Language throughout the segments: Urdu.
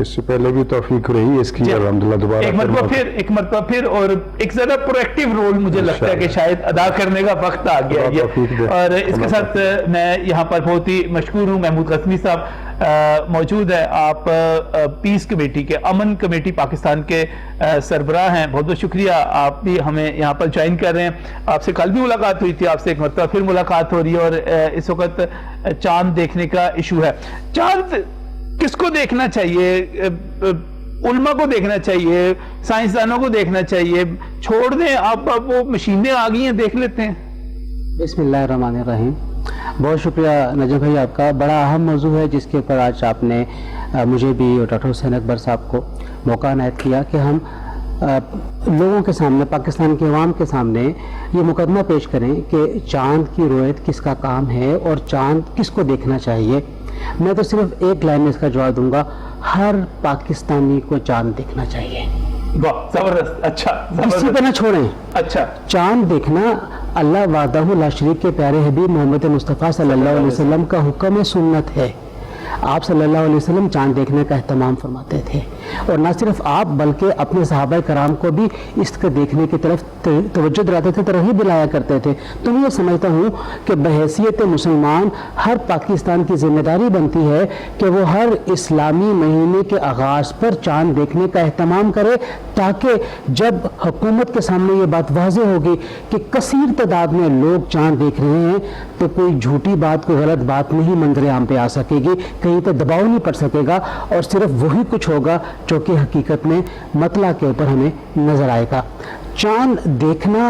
اس سے پہلے بھی توفیق رہی ہے اس کی الحمدللہ دوبارہ ایک مرتبہ پھر اور ایک زیادہ پرویکٹیو رول مجھے لگتا ہے کہ شاید ادا کرنے کا وقت آ گیا ہے. اور اس کے ساتھ میں یہاں پر بہت ہی مشکور ہوں, محمود غزنوی صاحب موجود ہے, آپ پیس کمیٹی کے, امن کمیٹی پاکستان کے سربراہ ہیں. بہت بہت شکریہ, آپ بھی ہمیں یہاں پر جوائن کر رہے ہیں. آپ سے کل بھی ملاقات ہوئی تھی, آپ سے ایک مرتبہ پھر ملاقات ہو رہی ہے, اور اس وقت چاند دیکھنے کا ایشو ہے. چاند کس کو دیکھنا چاہیے؟ علماء کو دیکھنا چاہیے, سائنسدانوں کو دیکھنا چاہیے, چھوڑ دیں آپ, وہ مشینیں آ گئی ہیں, دیکھ لیتے ہیں. بسم اللہ الرحمن الرحیم. بہت شکریہ نجم بھائی, آپ کا بڑا اہم موضوع ہے جس کے اوپر آج آپ نے مجھے بھی اور ڈاکٹر حسین اکبر صاحب کو موقع عنایت کیا کہ ہم لوگوں کے سامنے, پاکستان کے عوام کے سامنے یہ مقدمہ پیش کریں کہ چاند کی رویت کس کا کام ہے اور چاند کس کو دیکھنا چاہیے. میں تو صرف ایک لائن میں اس کا جواب دوں گا, ہر پاکستانی کو چاند دیکھنا چاہیے. زبردست, اچھا, کسی پہ نہ چھوڑیں. اچھا, چاند دیکھنا اللہ وحدہ لا شریک کے پیارے حبیب محمد مصطفیٰ صلی اللہ علیہ وسلم کا حکم سنت ہے. آپ صلی اللہ علیہ وسلم چاند دیکھنے کا اہتمام فرماتے تھے, اور نہ صرف آپ بلکہ اپنے صحابہ کرام کو بھی اس کے دیکھنے کی طرف توجہ دلاتے تھے, ترغیب دلایا کرتے تھے. تو میں یہ سمجھتا ہوں کہ بحیثیت مسلمان ہر پاکستان کی ذمہ داری بنتی ہے کہ وہ ہر اسلامی مہینے کے آغاز پر چاند دیکھنے کا اہتمام کرے, تاکہ جب حکومت کے سامنے یہ بات واضح ہوگی کہ کثیر تعداد میں لوگ چاند دیکھ رہے ہیں, تو کوئی جھوٹی بات, کوئی غلط بات نہیں منظر عام پہ آ سکے گی, کہیں پہ دباؤ نہیں پڑ سکے گا, اور صرف وہی کچھ ہوگا جو کہ حقیقت میں مطلع کے اوپر ہمیں نظر آئے گا. چاند دیکھنا,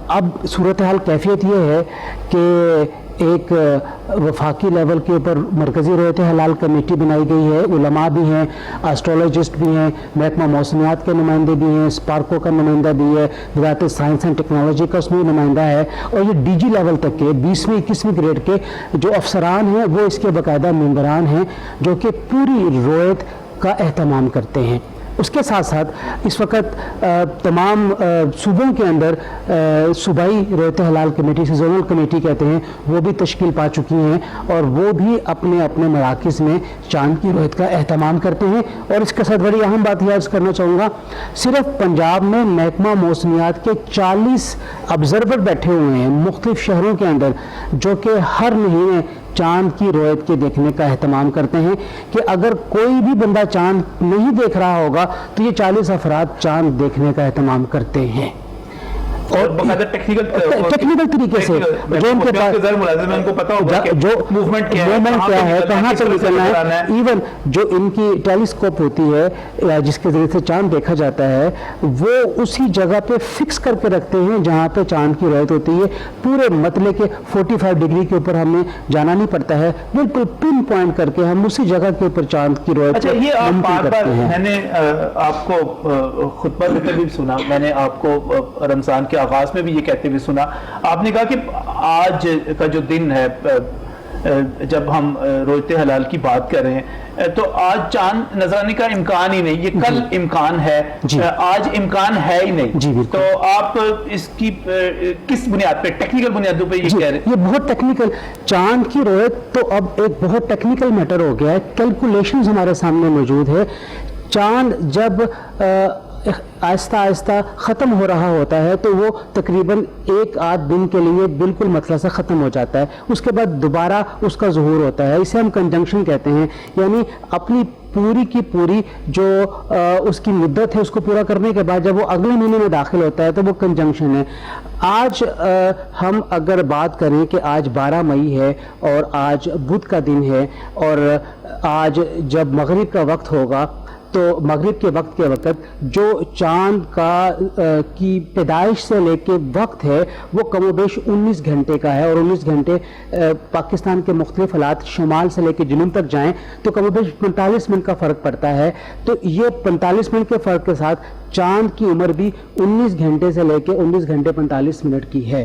اب صورتحال کیفیت یہ ہے کہ ایک وفاقی لیول کے اوپر مرکزی رویت حلال کمیٹی بنائی گئی ہے, علماء بھی ہیں, اسٹرولوجسٹ بھی ہیں, محکمہ موسمیات کے نمائندے بھی ہیں, اسپارکو کا نمائندہ بھی ہے, وزارت سائنس اینڈ ٹیکنالوجی کا اس میں نمائندہ ہے, اور یہ ڈی جی لیول تک کے 20ویں 21ویں گریڈ کے جو افسران ہیں وہ اس کے باقاعدہ ممبران ہیں جو کہ پوری رویت کا اہتمام کرتے ہیں. اس کے ساتھ ساتھ اس وقت تمام صوبوں کے اندر صوبائی رویت حلال کمیٹی سے زونل کمیٹی کہتے ہیں, وہ بھی تشکیل پا چکی ہیں, اور وہ بھی اپنے اپنے مراکز میں چاند کی رویت کا اہتمام کرتے ہیں. اور اس کے ساتھ بڑی اہم بات یہ عرض کرنا چاہوں گا, صرف پنجاب میں محکمہ موسمیات کے 40 آبزرور بیٹھے ہوئے ہیں مختلف شہروں کے اندر, جو کہ ہر مہینے چاند کی رویت کے دیکھنے کا اہتمام کرتے ہیں, کہ اگر کوئی بھی بندہ چاند نہیں دیکھ رہا ہوگا تو یہ 40 افراد چاند دیکھنے کا اہتمام کرتے ہیں. اور ٹیکنیکل طریقے سے جو ان کے پاس جو موومنٹ کیا ہے, کہاں سے نکلنا ہے, ایون جو ان کی ٹیلیسکوپ ہوتی ہے جس کے ذریعے سے چاند دیکھا جاتا ہے, وہ اسی جگہ پہ فکس کر کے رکھتے ہیں جہاں پہ چاند کی رویت ہوتی ہے. پورے مطلع کے 45 ڈگری کے اوپر ہمیں جانا نہیں پڑتا ہے, بالکل پن پوائنٹ کر کے ہم اسی جگہ کے اوپر چاند کی رویت کرتے ہیں. میں نے آپ کو خطبہ دیتے بھی سنا, میں نے آپ کو رمضان کے آغاز میں بھی یہ کہتے ہوئے سنا, آپ نے کہا کہ آج کا جو دن ہے, جب ہم رویت حلال کی بات کر رہے ہیں, تو آج چاند نظر آنے کا امکان ہی نہیں, یہ کل امکان ہے, آج امکان ہے ہی نہیں. تو آپ اس کی کس بنیاد پہ, ٹیکنیکل بنیادوں پہ یہ کہہ رہے ہیں؟ یہ بہت ٹیکنیکل, چاند کی رویت تو اب ایک بہت ٹیکنیکل میٹر ہو گیا ہے, کیلکولیشنز ہمارے سامنے موجود ہے. چاند جب آہستہ آہستہ ختم ہو رہا ہوتا ہے تو وہ تقریباً 1-8 دن کے لیے بالکل مطلع سے ختم ہو جاتا ہے, اس کے بعد دوبارہ اس کا ظہور ہوتا ہے. اسے ہم کنجنکشن کہتے ہیں, یعنی اپنی پوری کی پوری جو اس کی مدت ہے اس کو پورا کرنے کے بعد جب وہ اگلے مہینے میں داخل ہوتا ہے تو وہ کنجنکشن ہے. آج ہم اگر بات کریں کہ آج 12 مئی ہے اور آج بدھ کا دن ہے, اور آج جب مغرب کا وقت ہوگا تو مغرب کے وقت جو چاند کا کی پیدائش سے لے کے وقت ہے وہ کم و بیش 19 گھنٹے کا ہے, اور 19 گھنٹے پاکستان کے مختلف حالات شمال سے لے کے جنوب تک جائیں تو کم و بیش 45 منٹ کا فرق پڑتا ہے. تو یہ 45 منٹ کے فرق کے ساتھ چاند کی عمر بھی 19 گھنٹے سے لے کے 19 گھنٹے 45 منٹ کی ہے.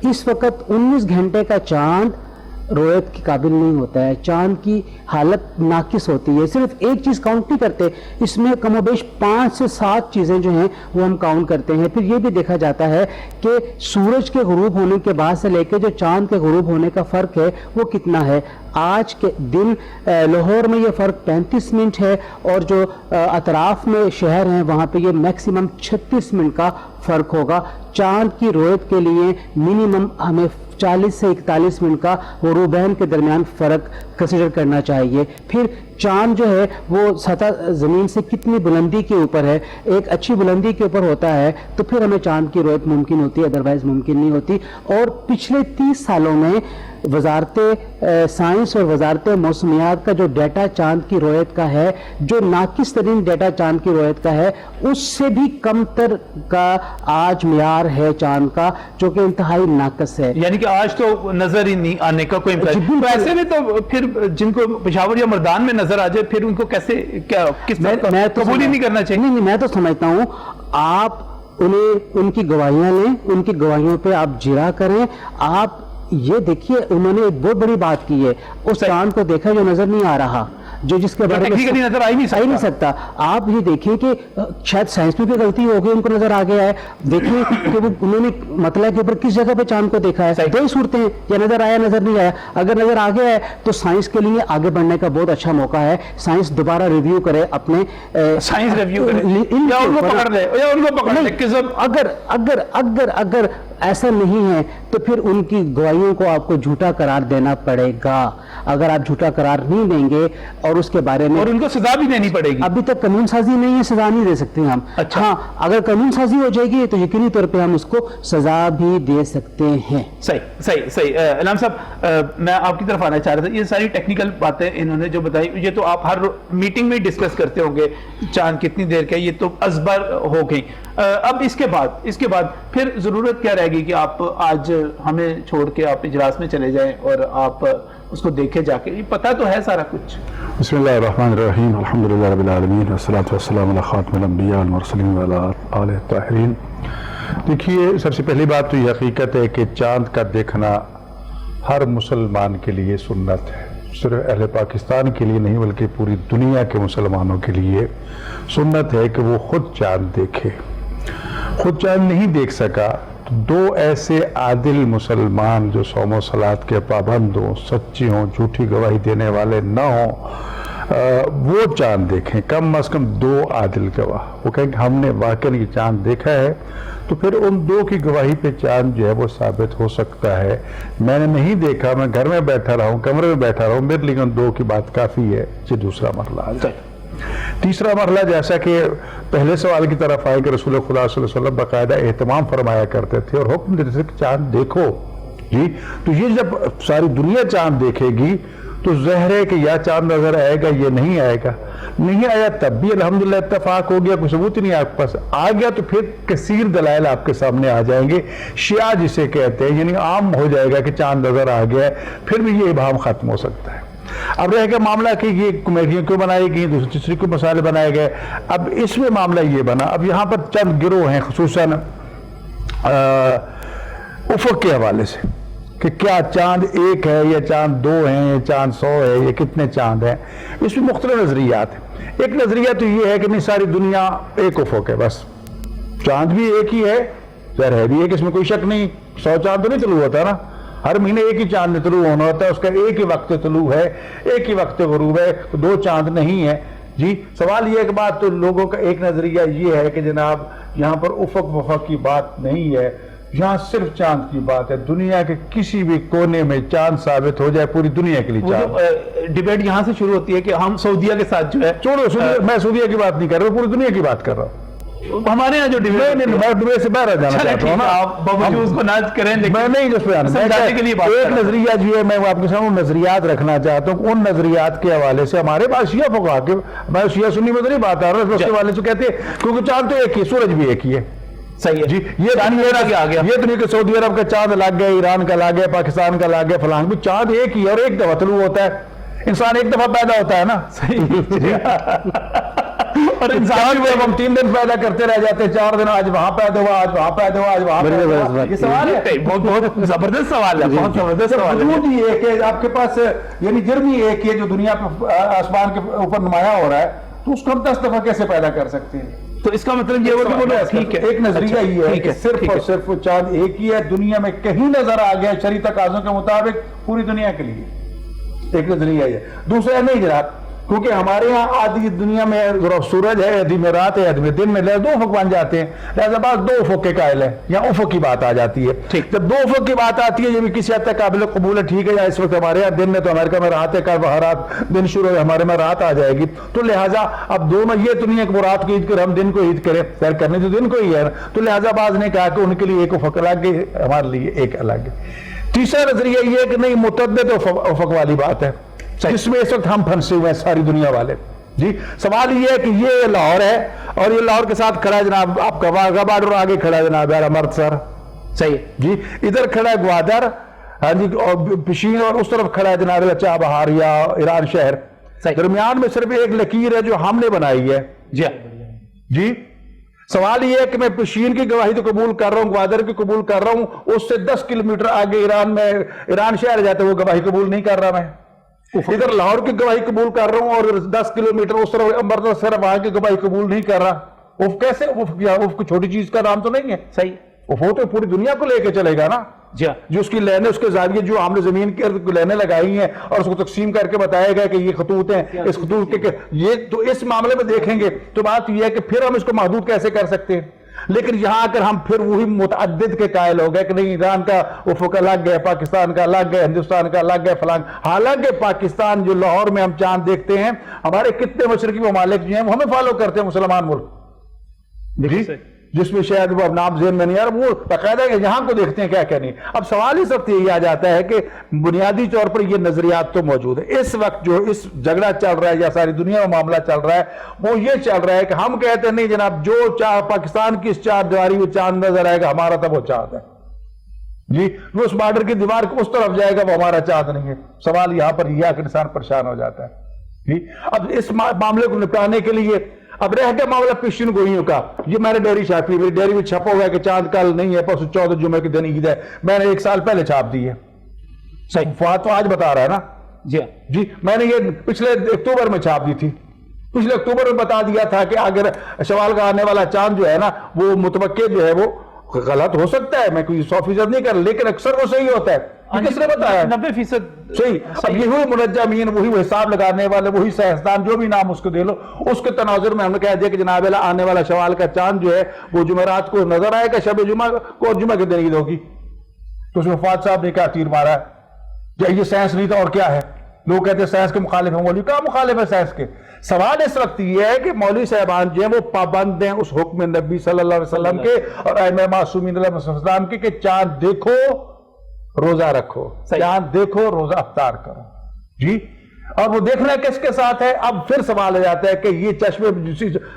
اس وقت 19 گھنٹے کا چاند رویت کے قابل نہیں ہوتا ہے، چاند کی حالت ناقص ہوتی ہے، صرف ایک چیز کاؤنٹ نہیں کرتے، اس میں کم و بیش 5 سے 7 چیزیں جو ہیں وہ ہم کاؤنٹ کرتے ہیں۔ پھر یہ بھی دیکھا جاتا ہے کہ سورج کے غروب ہونے کے بعد سے لے کے جو چاند کے غروب ہونے کا فرق ہے وہ کتنا ہے۔ آج کے دن لاہور میں یہ فرق 35 منٹ ہے، اور جو اطراف میں شہر ہیں وہاں پہ یہ میکسیمم 36 منٹ کا فرق ہوگا۔ چاند کی رویت کے لیے منیمم ہمیں 40 سے 41 منٹ کا غروبین کے درمیان فرق کنسیڈر کرنا چاہیے۔ پھر چاند جو ہے وہ سطح زمین سے کتنی بلندی کے اوپر ہے، ایک اچھی بلندی کے اوپر ہوتا ہے تو پھر ہمیں چاند کی رویت ممکن ہوتی ہے، ادروائز ممکن نہیں ہوتی۔ اور پچھلے 30 سالوں میں وزارت سائنس اور وزارت موسمیات کا جو ڈیٹا چاند کی رویت کا ہے، جو ناقص ترین ڈیٹا چاند کی رویت کا ہے، اس سے بھی کم تر کا آج معیار ہے چاند کا، جو کہ انتہائی ناقص ہے۔ یعنی کہ آج تو نظر ہی نہیں آنے کا کوئی امکان۔ تو ایسے میں تو پھر جن کو پشاور یا مردان میں نظر آ جائے پھر ان کو کیسے کس طرح قبول ہی نہیں کرنا چاہیے؟ نہیں، میں تو سمجھتا ہوں آپ انہیں ان کی گواہیاں لیں، ان کی گواہیوں پہ آپ جرا کریں۔ آپ یہ دیکھیے انہوں نے ایک بہت بڑی بات کی ہے، اس چاند کو دیکھا جو نظر نہیں آ رہا، جو جس کے بارے میں نظر آ ہی نہیں سکتا۔ آپ یہ دیکھیں کہ شاید سائنس میں بھی غلطی ہو گئی، ان کو نظر آ گیا ہے۔ دیکھیں کہ انہوں نے مطلب کے اوپر کس جگہ پہ چاند کو دیکھا ہے، دو ہی صورتیں ہیں، یا نظر آیا نظر نہیں آیا۔ اگر نظر آ گیا ہے تو سائنس کے لیے آگے بڑھنے کا بہت اچھا موقع ہے، سائنس دوبارہ ریویو کرے اپنے سائنس ریویو کرے یا ان کو پکڑ لے۔ اگر ایسا نہیں ہے تو پھر ان کی گواہیوں کو آپ کو جھوٹا قرار دینا پڑے گا۔ اگر آپ جھوٹا قرار نہیں دیں گے اور اس کے بارے میں، اور ان کو سزا بھی دینی پڑے گی۔ ابھی تک قانون سازی نہیں ہے، سزا نہیں دے سکتے ہم۔ اچھا، ہاں اگر قانون سازی ہو جائے گی تو یقینی طور پہ ہم اس کو سزا بھی دے سکتے ہیں۔ صحیح۔ علام صاحب، میں آپ کی طرف آنا چاہ رہا تھا، یہ ساری ٹیکنیکل باتیں انہوں نے جو بتائی، یہ تو آپ ہر میٹنگ میں ڈسکس کرتے ہوں گے، چاند کتنی دیر کا، یہ تو ازبر ہو گئی۔ اب اس کے بعد پھر ضرورت کیا رہے گی کہ آپ آج ہمیں چھوڑ کے آپ اجلاس میں چلے جائیں اور آپ اس کو دیکھے جا کے؟ یہ پتہ تو ہے سارا کچھ۔ بسم اللہ الرحمن الرحیم، الحمدللہ رب العالمین، والصلاة والسلام علی خاتم الانبیاء والمرسلین وعلی آلہ الطاہرین۔ دیکھیے، سب سے پہلی بات تو یہ حقیقت ہے کہ چاند کا دیکھنا ہر مسلمان کے لیے سنت ہے، صرف اہل پاکستان کے لیے نہیں بلکہ پوری دنیا کے مسلمانوں کے لیے سنت ہے کہ وہ خود چاند دیکھے۔ خود چاند نہیں دیکھ سکا تو دو ایسے عادل مسلمان جو صوم و صلات کے پابند ہوں، سچی ہوں، جھوٹی گواہی دینے والے نہ ہوں، وہ چاند دیکھیں، کم از کم 2 عادل گواہ، وہ کہیں کہ ہم نے واقعی یہ چاند دیکھا ہے، تو پھر ان 2 کی گواہی پہ چاند جو ہے وہ ثابت ہو سکتا ہے۔ میں نے نہیں دیکھا، میں گھر میں بیٹھا رہا ہوں، کمرے میں بیٹھا رہا ہوں، میرے لیے ان 2 کی بات کافی ہے۔ یہ دوسرا مرحلہ آ جائے۔ تیسرا مرحلہ، جیسا کہ پہلے سوال کی طرف آئے کہ رسول خدا صلی اللہ علیہ وسلم باقاعدہ اہتمام فرمایا کرتے تھے اور حکم دیتے تھے کہ چاند دیکھو جی، تو یہ جب ساری دنیا چاند دیکھے گی تو ظاہر ہے کہ یا چاند نظر آئے گا یا نہیں آئے گا۔ نہیں آیا تب بھی الحمدللہ اتفاق ہو گیا، کوئی ثبوت ہی نہیں آپ کے پاس، آ گیا تو پھر کثیر دلائل آپ کے سامنے آ جائیں گے، شیعہ جسے کہتے ہیں، یعنی عام ہو جائے گا کہ چاند نظر آ گیا ہے، پھر بھی یہ ابہام ختم ہو سکتا ہے۔ اب رہے گا معاملہ کہ یہ کمیٹیاں کیوں بنائی گئی، دوسری تیسری کیوں مسائل بنائے گئے۔ اب اس میں معاملہ یہ بنا، اب یہاں پر چند گروہ ہیں خصوصاً افق کے حوالے سے کہ کیا چاند 1 ہے یا چاند 2 ہیں یا چاند 100 ہے یا کتنے چاند ہیں، اس میں مختلف نظریات ہیں۔ ایک نظریہ تو یہ ہے کہ نہیں، ساری دنیا ایک افق ہے، بس چاند بھی ایک ہی ہے، ظاہر ہے بھی ہے کہ اس میں کوئی شک نہیں، 100 چاند تو نہیں طلوع ہوتا نا، ہر مہینے ایک ہی چاند طلوع ہونا ہوتا ہے، اس کا ایک ہی وقت طلوع ہے، ایک ہی وقت غروب ہے، 2 چاند نہیں ہے جی۔ سوال یہ ہے کہ بات تو لوگوں کا ایک نظریہ یہ ہے کہ جناب یہاں پر افق وفق کی بات نہیں ہے، یہاں صرف چاند کی بات ہے، دنیا کے کسی بھی کونے میں چاند ثابت ہو جائے، پوری دنیا کے لیے چاند۔ ڈیبیٹ یہاں سے شروع ہوتی ہے کہ ہم سعودیہ کے ساتھ جو ہے، چھوڑو میں سعودیہ کی بات نہیں کر رہا ہوں، پوری دنیا کی بات کر رہا ہوں۔ ہمارے یہاں جو ڈبیٹ سے باہر جانا چاہتا ہوں نا، آپ باوجود اس کو ناز کریں، میں نہیں جس پہ ایک نظریہ جو ہے میں آپ کے سامنے نظریات رکھنا چاہتا ہوں، ان نظریات کے حوالے سے ہمارے پاس شیعہ فقہا کے، میں شیعہ سنی میں تو نہیں بات آ رہا، اس کے حوالے سے کہتے ہیں کیونکہ چاند تو ایک ہی، سورج بھی ایک ہی ہے۔ صحیح ہے جی، یہ تو نہیں کہ سعودی عرب کا چاند لگ گیا، ایران کا لگ گیا، پاکستان کا لگ گیا، فلاں بھی چاند ایک ہی ہے اور ایک دفعہ طلوع ہوتا ہے، انسان ایک دفعہ پیدا ہوتا ہے نا، اور انسان جب ہم 3 دن پیدا کرتے رہ جاتے ہیں، 4 دن آج وہاں پیدا ہوا، آج وہاں پیدا ہوا، آج وہاں پیدا ہوا، یہ سوال ہے؟ بہت زبردست سوال ہے، بہت زبردست سوال ہے. وجود ہی ایک ہے آپ کے پاس، یعنی جرم ہی ایک ہے جو دنیا پہ آسمان کے اوپر نمایاں ہو رہا ہے، تو اس کو ہم 10 دفعہ کیسے پیدا کر سکتے ہیں؟ تو اس کا مطلب یہ ہوا کہ وہ ٹھیک ہے، ایک نظریہ یہ ہے کہ صرف اور صرف چاند ایک ہی ہے، دنیا میں کہیں نظر آ گیا شرعی تقاضوں کے مطابق پوری دنیا کے لیے، ایک نظریہ یہ. دوسرا نہیں جناب، کیونکہ ہمارے ہاں آدھی دنیا میں سورج ہے، آدھی میں رات ہے، آدھی میں دن میں، 2 افق بن جاتے ہیں، لہذا بعض 2 افق کے قائل ہیں، یا افق کی بات آ جاتی ہے. جب 2 افق کی بات آتی ہے یہ بھی کسی حد تک قابل قبول ہے، ٹھیک ہے، یا اس وقت ہمارے یہاں دن میں تو امریکہ میں رات ہے، کل وہاں رات دن شروع ہے، ہمارے میں رات آ جائے گی، تو لہٰذا اب دونوں یہ تو نہیں ہے کہ وہ رات کو عید کرے ہم دن کو عید کریں، خیر کرنے تو دن کو ہی ہے، تو لہٰذا بعض نے کہا کہ ان کے لیے ایک افق الگ ہے، ہمارے لیے ایک الگ ہے. تیسرا نظریہ یہ ہے کہ نہیں، متعدد افق والی بات ہے جس میں اس وقت ہم پھنسے ہوئے ہیں ساری دنیا والے. جی سوال یہ ہے کہ یہ لاہور ہے اور یہ لاہور کے ساتھ کھڑا ہے جناب آپ کا واغہ بارڈر، آگے کھڑا ہے جناب یار امرتسر، صحیح جی، ادھر کھڑا ہے گوادر، ہاں جی، اور پشین، اور اس طرف کھڑا ہے جناب چابہار یا ایران شہر. درمیان میں صرف ایک لکیر ہے جو ہم نے بنائی ہے. جی سوال یہ ہے کہ میں پشین کی گواہی تو قبول کر رہا ہوں، گوادر کی قبول کر رہا ہوں، اس سے 10 کلومیٹر آگے ایران میں ایران شہر جاتے وہ گواہی قبول نہیں کر رہا. میں ادھر لاہور کی گواہی قبول کر رہا ہوں اور 10 کلومیٹر اس طرف امرتسر وہاں کی گواہی قبول نہیں کر رہا. اف کیسے؟ اف کوئی چھوٹی چیز کا نام تو نہیں ہے. صحیح، اف تو پوری دنیا کو لے کے چلے گا نا. جو اس کی لائنیں، اس کے زاویے جو ہم نے زمین کی لائنیں لگائی ہیں اور اس کو تقسیم کر کے بتایا گیا کہ یہ خطوط ہیں، اس خطوط کے یہ تو اس معاملے میں دیکھیں گے تو بات یہ ہے کہ پھر ہم اس کو محدود کیسے کر سکتے ہیں. لیکن یہاں اگر ہم پھر وہی متعدد کے قائل ہو گئے کہ نہیں ایران کا افق الگ ہے، پاکستان کا الگ ہے، ہندوستان کا الگ ہے، فلان، حالانکہ پاکستان جو لاہور میں ہم چاند دیکھتے ہیں، ہمارے کتنے مشرقی ممالک جو ہیں وہ ہمیں فالو کرتے ہیں، مسلمان ملک، جس میں شاید وہ اب نام ذہن میں نہیں آ رہا، وہ باقاعدہ یہاں کو دیکھتے ہیں کیا نہیں. اب سوال اس وقت یہی آ جاتا ہے کہ بنیادی طور پر یہ نظریات تو موجود ہے. اس وقت جو اس جھگڑا چل رہا ہے یا ساری دنیا میں معاملہ چل رہا ہے وہ یہ چل رہا ہے کہ ہم کہتے ہیں نہیں جناب، جو پاکستان کی اس 4 دیواری میں چاند نظر آئے گا ہمارا تب وہ چاند ہے. جی وہ اس بارڈر کی دیوار اس طرف جائے گا وہ ہمارا چاند نہیں ہے. سوال یہاں پر یہ کہ انسان پریشان ہو جاتا ہے. جی اب اس معاملے کو نپٹانے کے لیے اب رہ گیا معاملہ پیشن گوئیوں کا. یہ میں نے ڈیری چھاپی، میری ڈیری میں چھپا ہوا ہے کہ چاند کل نہیں ہے، پرسوں 14 جمعے کے دن عید ہے. میں نے 1 سال پہلے چھاپ دی ہے. صحیح، فواد تو آج بتا رہا ہے نا. جی میں نے یہ پچھلے اکتوبر میں چھاپ دی تھی. پچھلے اکتوبر میں بتا دیا تھا کہ اگر شوال کا آنے والا چاند جو ہے نا وہ متوقع جو ہے وہ غلط ہو سکتا ہے، میں کوئی 100% نہیں کر، لیکن اکثر وہ صحیح ہوتا ہے. کس نے بتایا؟ 90% صحیح. اب یہ وہی منجمین، وہی حساب لگانے والے، وہی سائنسدان، جو بھی نام اس کو دے لو، اس کے تناظر میں ہم نے کہہ دیا کہ جناب اللہ آنے والا شوال کا چاند جو ہے وہ جمعرات کو نظر آئے گا، شب جمعہ کو، اور جمعہ کے دن عید ہوگی. تو اس میں فواد صاحب نے کہا تیر مارا ہے، یہ سائنس نہیں تھا اور کیا ہے. لوگ کہتے ہیں سائنس کے مخالف ہیں. مولوی کہاں مخالف ہے سائنس کے؟ سوال اس وقت یہ ہے کہ مولوی صاحبان جو ہیں وہ پابند ہیں اس حکم نبی صلی اللہ علیہ وسلم کے اور ائمہ معصومین علیہ السلام کے کہ چاند دیکھو روزہ رکھو، چاند دیکھو روزہ افطار کرو. جی اور وہ دیکھنا کس کے ساتھ ہے؟ اب پھر سوال آ جاتا ہے کہ یہ چشمے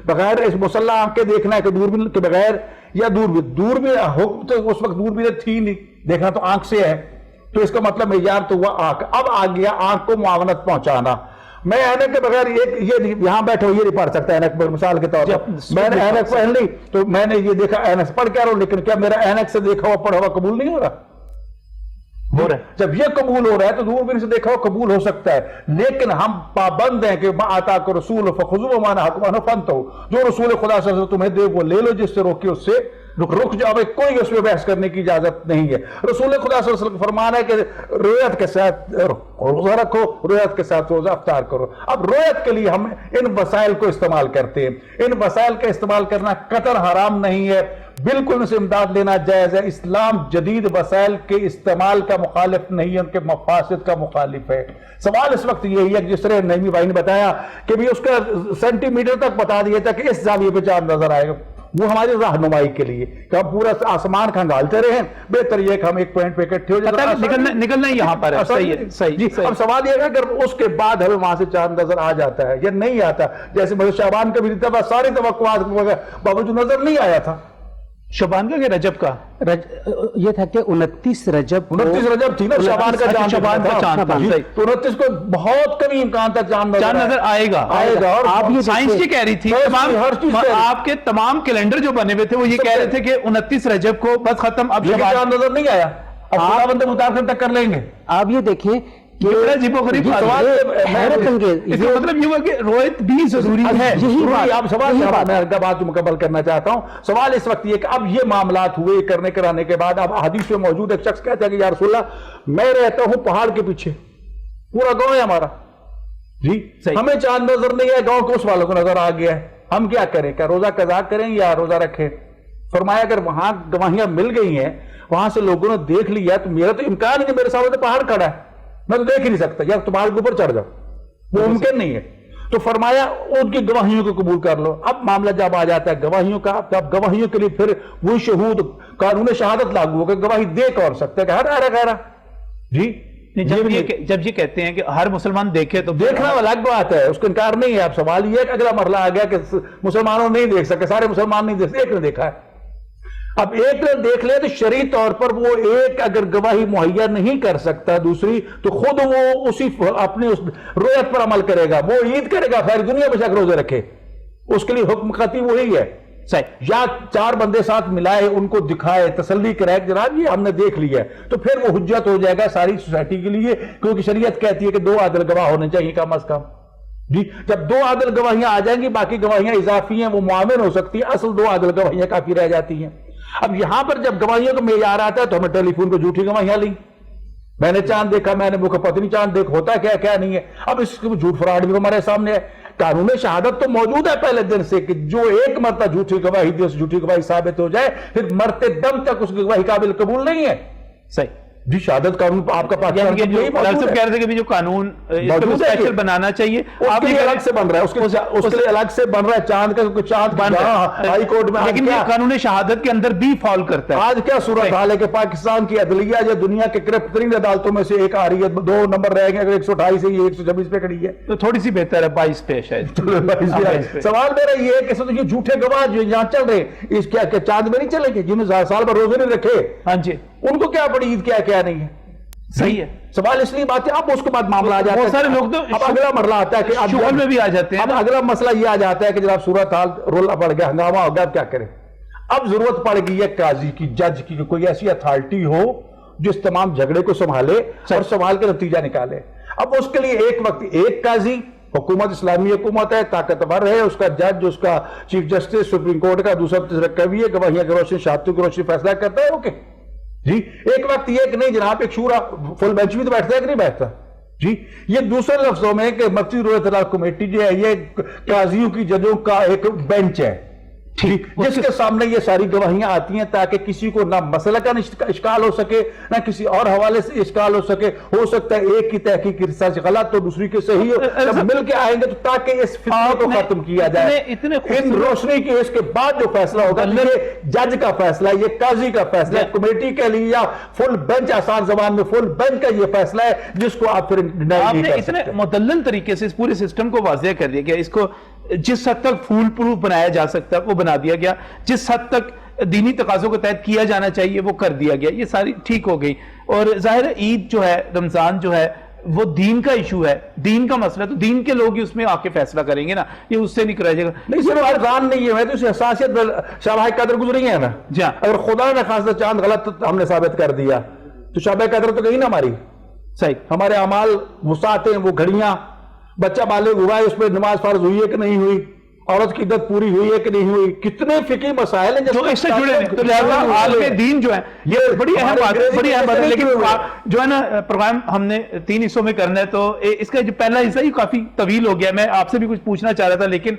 بغیر اس مسلح آنکھ کے دیکھنا ہے کہ دوربین کے بغیر، یا دوربین حکم تو اس وقت دوربین تھی نہیں، دیکھنا تو آنکھ سے ہے. تو اس کا مطلب معیار تو ہوا آنکھ. اب آ گیا آنکھ کو معاونت پہنچانا. میں اینک کے بغیر یہ یہاں بیٹھا ہوں یہ نہیں پڑھ سکتا اینک پر، مثال کے طور پر میں نے اینک پہن لی تو میں نے یہ دیکھا اینک سے پڑھ کے آ رہا ہوں، لیکن کیا میرا اینک سے دیکھا ہوا پڑھا ہوا قبول نہیں ہو رہا؟ ہو رہا ہے. جب یہ قبول ہو رہا ہے تو دوربین سے دیکھا ہوا قبول ہو سکتا ہے. لیکن ہم پابند ہیں کہ ما آتاک رسول فخذوہ وما نہاکم عنہ فانتہوا، جو رسول خدا صلی اللہ علیہ وسلم تمہیں دے وہ لے لو، جس سے روکے اس سے رک جاؤ. کوئی اس میں بحث کرنے کی اجازت نہیں ہے. رسول خدا صلی اللہ علیہ وسلم کا فرمان ہے کہ رویت کے ساتھ روزہ رکھو، رویت کے ساتھ روزہ افطار کرو. اب رویت کے لیے ہم ان وسائل کو استعمال کرتے ہیں. ان وسائل کا استعمال کرنا قطعاً حرام نہیں ہے، بالکل ان سے امداد لینا جائز ہے. اسلام جدید وسائل کے استعمال کا مخالف نہیں ہے، ان کے مفاسد کا مخالف ہے. سوال اس وقت یہی ہے کہ جس طرح نعیمی بھائی نے بتایا کہ بھی اس کا سینٹی میٹر تک بتا دیا تھا کہ اس زاویے پہ چاند نظر آئے گا، وہ ہماری رہنمائی کے لیے کہ ہم پورا آسمان کھنگالتے رہیں. بہتر یہ کہ ہم ایک پوائنٹ پہ اکٹھے ہو جائیں، نکلنا یہاں پر ہے. صحیح جی. اب سوال یہ ہے کہ اگر اس کے بعد ہمیں وہاں سے چاند نظر آ جاتا ہے یا نہیں آتا، جیسے مجھے شعبان کا بھی ساری توقعات باوجود نظر نہیں آیا تھا، شعبان کا کہ رجب کا؟ یہ تھا کہ 29 رجب 29 رجب تھی نا شعبان کا چاند، شعبان کا چاند تھا، صحیح۔ تو 29 کو بہت کمی امکان تھا چاند نظر آئے گا۔ اور آپ یہ سائنس کی کہہ رہی تھی، ہر چیز آپ کے تمام کیلنڈر جو بنے ہوئے تھے وہ یہ کہہ رہے تھے کہ 29 رجب کو بس ختم، اب لیکن چاند نظر نہیں آیا، اب خداوند مطابق تک کر لیں گے۔ آپ یہ دیکھیں کہ عجیب و غریب حیرت انگیز، اس کا مطلب یہ ہوا کہ رویت بھی ضروری ہے۔ یہی بات، آپ سوال میں بات مکمل کرنا چاہتا ہوں۔ سوال اس وقت یہ کہ اب یہ معاملات ہوئے کرنے کرانے کے بعد اب حدیث میں موجود ایک شخص کہتا ہے کہ یا رسول اللہ میں رہتا ہوں پہاڑ کے پیچھے، پورا گاؤں ہے ہمارا جی، ہمیں چاند نظر نہیں ہے، گاؤں کو اس والوں کو نظر آ گیا ہے، ہم کیا کریں؟ کیا روزہ قضا کریں یا روزہ رکھیں؟ فرمایا اگر وہاں گواہیاں مل گئی ہیں، وہاں سے لوگوں نے دیکھ لیا تو میرا تو امکان ہے کہ میرے سامنے تو پہاڑ کھڑا ہے، میں تو دیکھ ہی نہیں سکتا، یا تمہارے کے اوپر چڑھ جاؤ، وہ ممکن نہیں ہے۔ تو فرمایا ان کی گواہیوں کو قبول کر لو۔ اب معاملہ جب آ جاتا ہے گواہیوں کا، اب گواہیوں کے لیے پھر وہی شہود قانون شہادت لاگو ہو کہ گواہی دے کون سکتا ہے کہ ہر جی جب یہ کہتے ہیں کہ ہر مسلمان دیکھے تو دیکھنا الگ بات ہے، اس کا انکار نہیں ہے۔ اب سوال یہ ہے کہ اگلا مرحلہ آ گیا کہ مسلمانوں نہیں دیکھ سکے، سارے مسلمان نہیں دیکھ سکے، ایک نے دیکھا ہے۔ اب ایک نے دیکھ لے تو شرعی طور پر وہ ایک اگر گواہی مہیا نہیں کر سکتا دوسری تو خود وہ اسی اپنی اس رویت پر عمل کرے گا، وہ عید کرے گا، خیر دنیا بے شک روزے رکھے، اس کے لیے حکم قطعی وہی ہے۔ یا چار بندے ساتھ ملائے، ان کو دکھائے، تسلی کرائے کہ جناب یہ ہم نے دیکھ لیا ہے، تو پھر وہ حجت ہو جائے گا ساری سوسائٹی کے لیے، کیونکہ شریعت کہتی ہے کہ 2 عادل گواہ ہونے چاہیے کم از کم جی۔ جب 2 عادل گواہیاں آ جائیں گی، باقی گواہیاں اضافی ہیں، وہ معاون ہو سکتی ہیں، اصل 2 عادل گواہیاں کافی رہ جاتی ہیں۔ اب یہاں پر جب گواہیوں کا معیار آتا ہے تو ہمیں ٹیلی فون پہ جھوٹی گواہیاں لیں، میں نے چاند دیکھا، میں نے وہ پتہ نہیں چاند دیکھ ہوتا کیا کیا نہیں ہے۔ اب اس کے جھوٹ فراڈ بھی ہمارے سامنے ہے۔ قانون شہادت تو موجود ہے پہلے دن سے کہ جو ایک مرتبہ جھوٹی گواہی دے، اس جھوٹی گواہی ثابت ہو جائے، پھر مرتے دم تک اس کی گواہی قابل قبول نہیں ہے۔ صحیح جی شہادت قانون آپ کا پاکستان کہہ رہے تھے کہ جو قانون اسپیشل بنانا چاہیے آپ کے الگ سے بن رہا ہے، اس کے لیے الگ سے بن رہا ہے چاند کا، کیونکہ چاند بن رہا ہے ہائی کورٹ میں، لیکن یہ قانون شہادت کے اندر بھی فال کرتا ہے۔ آج کیا صورت حال ہے کہ پاکستان کی عدلیہ جو دنیا کے کرپٹ ترین عدالتوں میں سے ایک آ رہی ہے، 2 نمبر رہ گئے، 128 سے یہ 126 پہ کھڑی ہے، تو تھوڑی سی بہتر ہے 22 پہ شاید۔ سوال میرا یہ ہے کہ یہ جھوٹے گواہ جو یہاں چل رہے ہیں، اس کیا چاند میں نہیں چلیں گے؟ جنہوں سال پر روزے نہیں رکھے، ہاں جی، ان کو کیا بڑی عید کیا نہیں ہے؟ صحیح ہے، سوال اس لیے بات ہے۔ اب اس کے بعد معاملہ آ جاتا ہے، بہت سارے لوگ تو اب اگلا مرحلہ آتا ہے کہ شغل میں بھی آ جاتے ہیں۔ اب اگلا مسئلہ یہ آ جاتا ہے کہ جناب صورت حال رولا پڑ گیا، ہنگامہ ہو گیا، اب کیا کریں؟ اب ضرورت پڑ گئی ہے قاضی کی، جج کی، کوئی ایسی اتھارٹی ہو جو اس تمام جھگڑے کو سنبھالے اور سنبھال کے نتیجہ نکالے۔ اب اس کے لیے ایک وقت ایک قاضی، حکومت اسلامی حکومت ہے، طاقتور ہے، اس کا جج، اس کا چیف جسٹس سپریم کورٹ کا دوسرا تیسرا قوی ہے، گواہیاں کی روشنی، شہادتوں کی روشنی فیصلہ کرتا ہے، اوکے جی۔ ایک وقت یہ کہ نہیں جناب ایک شورا فل بینچ بھی تو بیٹھتا ہے کہ نہیں بیٹھتا جی۔ یہ دوسرے لفظوں میں کہ مفتی رویت اللہ کمیٹی جو ہے یہ قاضیوں کی ججوں کا ایک بینچ ہے جس کے سامنے یہ ساری گواہیاں آتی ہیں تاکہ کسی کو نہ مسئلہ کا اشکال ہو سکے، نہ کسی اور حوالے سے اشکال ہو سکے۔ ہو سکتا ہے ایک کی تحقیق کی ریسرچ غلط تو دوسری کے صحیح ہو، جب مل کے آئیں گے تو تاکہ اس فتنے کو ختم کیا جائے۔ ان روشنی کی اس کے بعد جو فیصلہ ہوگا یہ جج کا فیصلہ، یہ قاضی کا فیصلہ ہے، کمیٹی کے لیے یا فل بینچ، آسان زبان میں فل بینچ کا یہ فیصلہ ہے جس کو آپ پھر آپ نے اتنے مدلل طریقے سے اس پورے سسٹم کو واضح کر دیا گیا، اس کو جس حد تک فول پروف بنایا جا سکتا ہے وہ بنا دیا گیا، جس حد تک دینی تقاضوں کے تحت کیا جانا چاہیے وہ کر دیا گیا، یہ ساری ٹھیک ہو گئی۔ اور ظاہر ہے عید جو ہے، رمضان جو ہے وہ دین کا ایشو ہے، دین کا مسئلہ، تو دین کے لوگ ہی اس میں آ کے فیصلہ کریں گے نا، یہ اس سے نہیں کرایا جائے گا۔ نہیں صرف رمضان نہیں ہے، تو اس حساسیت شب قدر گزری ہے نا جی، اگر خدا نے خاصا چاند غلط ہم نے ثابت کر دیا تو شب قدر تو گئی نا ہماری، صحیح، ہمارے اعمال وسعتیں، وہ گھڑیاں، بچہ بالغ ہوا ہے اس پہ نماز فرض ہوئی ہے کہ نہیں ہوئی، عورت کی عدت پوری ہوئی ہے کہ نہیں ہوئی، کتنے فقہی مسائل ہیں جو اس سے جڑے ہیں۔ تو لہذا عالم دین جو ہے یہ بڑی اہم بات ہے، لیکن جو ہے نا پروگرام ہم نے 3 حصوں میں کرنا ہے، تو اس کا جو پہلا حصہ ہی کافی طویل ہو گیا۔ میں آپ سے بھی کچھ پوچھنا چاہ رہا تھا لیکن